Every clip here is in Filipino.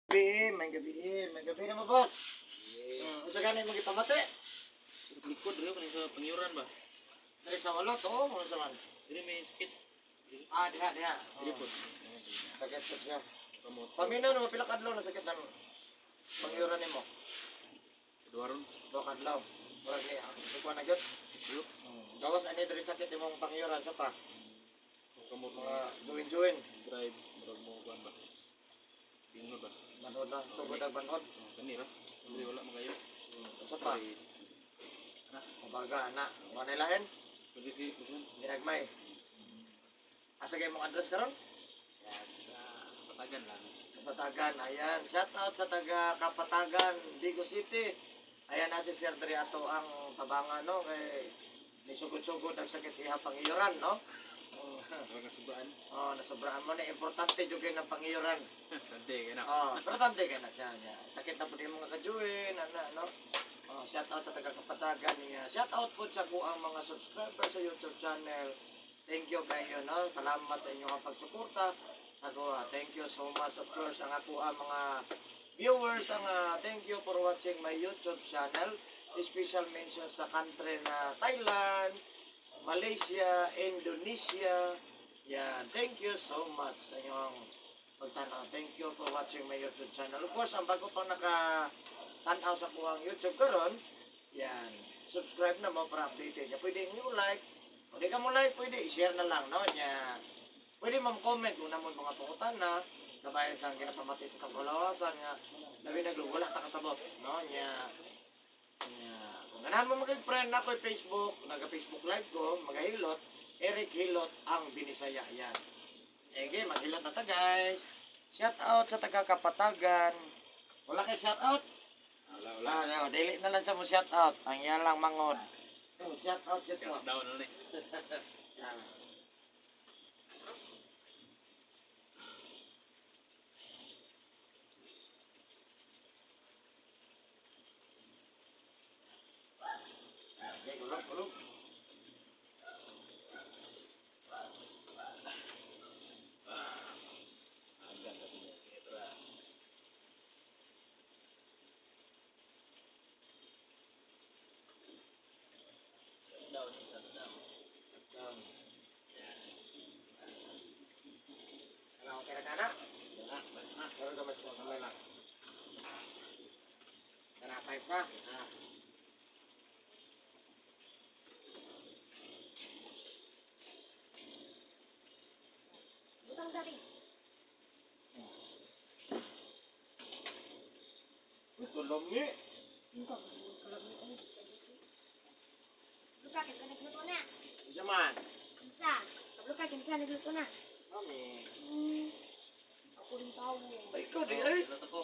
May gabi na mo, boss. Usa gani mo gipamati? Likod rin kanina sa pangyuran ba? Dari sa walo to, mo sa man. Dili may sakit. Diha. Dili po. Sakit sa siya. Kamot. Paminaw no pila kadlaw na sakit nang pangyuran nimo. Duwaron. Do kadlaw. Murag ni ko na gyud. Yo. Gawas ani diri sakit imong pangyuran sa pa. Kamot Mga mga juin. drive murag mo kuan ba. Tingod ba? Manod na, tugod ang banhod. Kanira. Dili wala magayo. Sa pa. Mabaga na. Manilahin. Pwede si kuan. Ginagmay. Asa kay mong address karon? Yes, patagan lang. Kapatagan, ayan. Shout out sa taga Kapatagan, Digo City. Ayan na si Sir Dre ato ang tabangan, no? Kay nisugod-sugod ang sakit iha pangiyuran, no? Wala ka subaan. Oh, nasobrahan mo na. Importante jud kay ng pangiyuran. Tante kay na. Oh, importante kay na siya. Niya. Sakit na po din mga kajuin, no? Oh, shout out sa taga Kapatagan niya. Shout out po sa ko ang mga subscribers sa YouTube channel. Thank you kayo, no? Salamat sa inyong pagsuporta. Ako, thank you so much. Of course, ang ako ang mga viewers, thank you for watching my YouTube channel. Special mention sa country na Thailand, Malaysia, Indonesia. Yan, thank you so much sa inyong pagtanaw. Thank you for watching my YouTube channel. Of course, ang bago pang nakatanaw sa kuwang YouTube karon, yan, subscribe na mo para updated. Pwede nyo like, pwede ka mo like, pwede i-share na lang, no? Yan. Pwede mam-comment kung naman mga pangutan na kabayan sa ginapamati sa kagulawasan nga labi wala ta kasabot, no? Nya kung ganahan mo mag-friend na ko Facebook, naga-Facebook live ko, magahilot, Eric Hilot ang Binisaya yan. Ege, maghilot na ta guys. Shout out sa taga Kapatagan. Wala kay shout out? Wala. Dili na lang sa mo shout out. Ang yalang mangod. So, shout out just Shout down na ni. Ulog. Kalau kira-kira, kalau udah masuk sama lah. Kenapa Isa? Butang dari. Itu lomi. Engkau kalau ini. Luka kita nak lupa na. Zaman. Bisa. Luka kita nak lupa na. Lomi. Aku rin tahu. Ay, ikaw di ay. Hilot ako.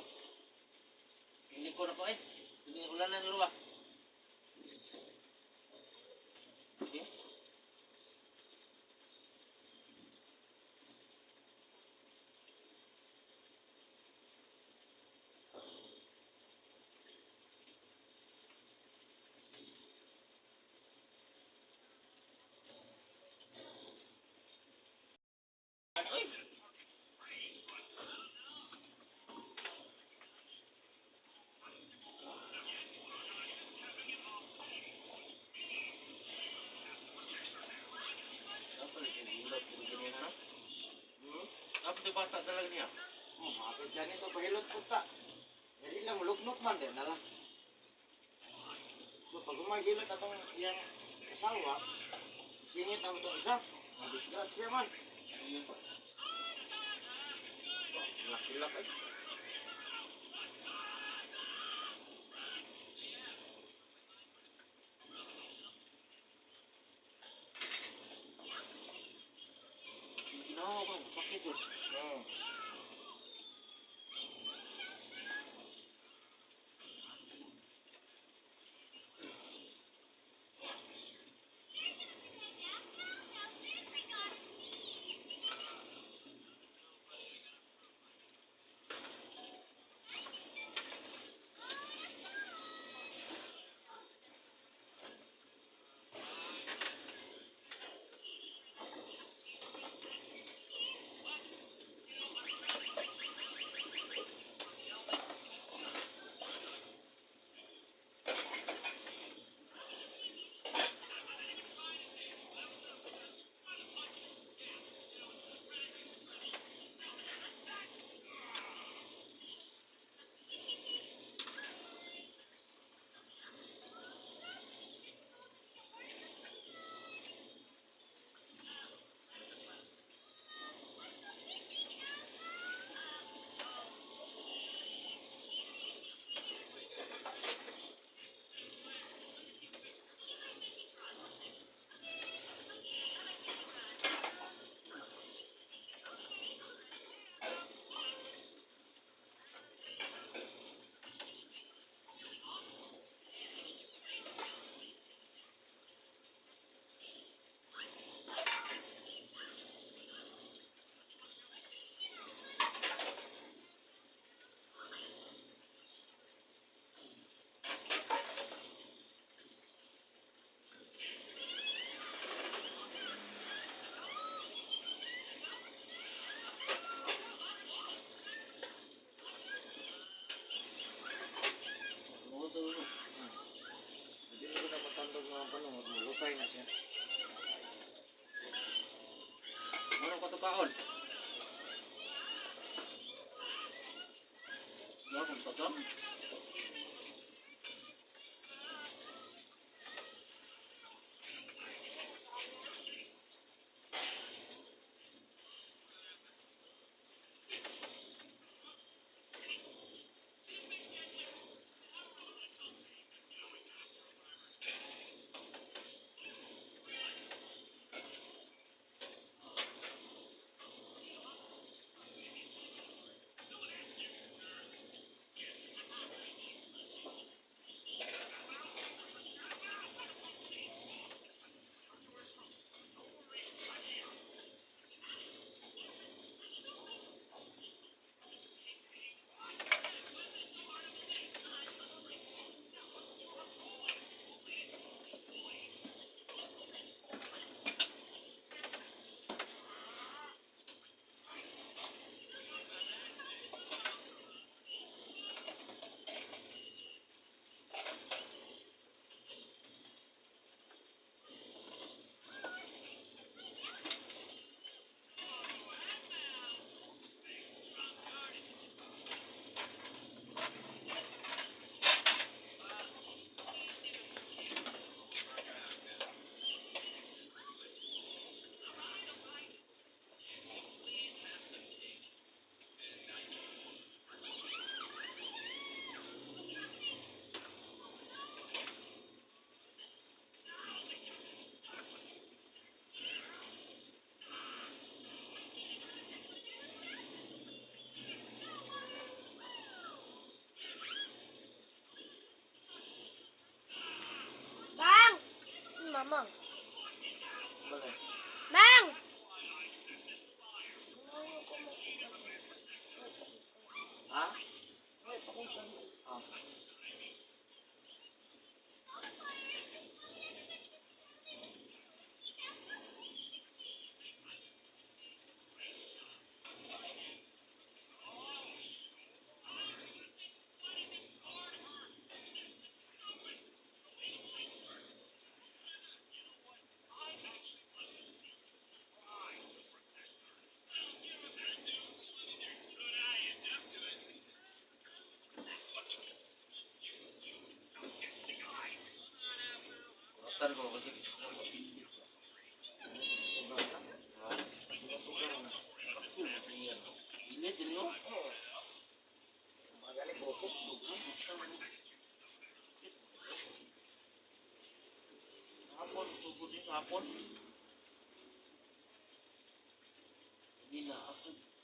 Hindi ko na po eh. Hindi ulan na dulu ba? Okay. Apa tu bata talaga niya? Mapit yan ito, pahilot po ta. Hindi lang, lugnok man din, nalang. So, pag umagilot atong iyang asawa, singit ang itong isa, disgrasya man. Laki-lak eh. No, bang, sakit bos. kaon. Ya, kung tagang. Bang! Mamang. Balik. Bang! Ha? Ah. Tan ko kasi. Sugar ka? Ha? Sugar na. Kapsul mo niya. Init din no? Oo. Magaling busok. Hapon, tugod din hapon. Hindi na ako.